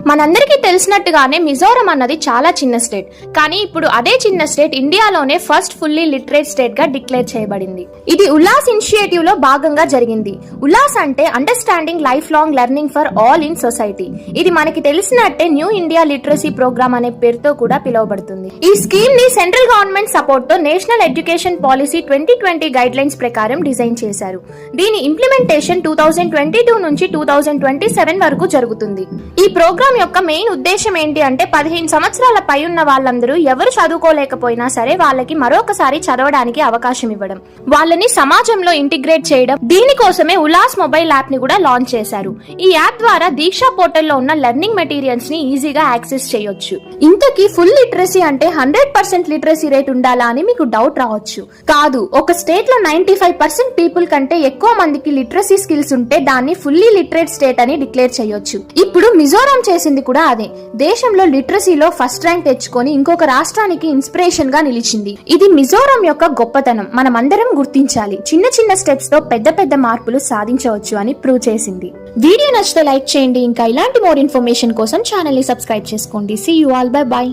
మనందరికీ తెలిసినట్టుగానే మిజోరం అన్నది చాలా చిన్న స్టేట్. కానీ ఇప్పుడు అదే చిన్న స్టేట్ ఇండియాలోనే ఫస్ట్ ఫుల్లీ లిటరేట్ స్టేట్ గా డిక్లేర్ చేయబడింది. ఇది ఉల్లాస్ ఇనిషియేటివ్ లో భాగంగా జరిగింది. ఉల్లాస్ అంటే understanding life long learning for all in society. ఇది మనకి తెలిసినట్టే న్యూ ఇండియా లిటరసీ ప్రోగ్రామ్ అనే పేరుతో కూడా పిలువబడుతుంది. ఈ స్కీమ్ ని సెంట్రల్ గవర్నమెంట్ సపోర్ట్ తో national education policy 2020 guide lines ప్రకారం డిజైన్ చేశారు. దీని ఇంప్లిమెంటేషన్ 2022 నుంచి 2027 వరకు జరుగుతుంది. ఈ ప్రోగ్రామ్ యొక్క మెయిన్ ఉద్దేశం ఏంటి అంటే 15 సంవత్సరాల పై ఉన్న వాళ్ళందరూ ఎవరు చదువుకోలేకపోయినా సరే వాళ్ళకి మరొకసారి చదవడానికి అవకాశం ఇవ్వడం, వాళ్ళని సమాజంలో ఇంటిగ్రేట్ చేయడం. దీనికోసమే ఉల్లాస్ మొబైల్ యాప్ ని కూడా లాంచ్ చేశారు. ఈ యాప్ ద్వారా దీక్షా పోర్టల్లో ఉన్న లెర్నింగ్ మెటీరియల్స్ ని ఈజీగా యాక్సెస్ చేయొచ్చు. ఇంతకీ ఫుల్ లిటరసీ అంటే 100% లిటరసీ రేట్ ఉండాలా అని మీకు డౌట్ రావచ్చు. కాదు, ఒక స్టేట్ లో 95% పీపుల్ కంటే ఎక్కువ మందికి లిటరసీ స్కిల్స్ ఉంటే దాన్ని ఫుల్లీ లిటరేట్ స్టేట్ అని డిక్లేర్ చేయొచ్చు. ఇప్పుడు మిజోరం చేసింది కూడా అదే. దేశంలో లిటరసీలో ఫస్ట్ ర్యాంక్ తెచ్చుకొని ఇంకొక రాష్ట్రానికి ఇన్స్పిరేషన్ గా నిలిచింది. ఇది మిజోరం యొక్క గొప్పతనం. మనమందరం గుర్తించాలి. చిన్న చిన్న స్టెప్స్ తో పెద్ద పెద్ద మార్పులు సాధించవచ్చు అని ప్రూవ్ చేసింది. వీడియో నచ్చితే లైక్ చేయండి. ఇంకా ఇలాంటి మోర్ ఇన్ఫర్మేషన్ కోసం ఛానల్ ని సబ్స్క్రైబ్ చేసుకోండి. See you all, bye by.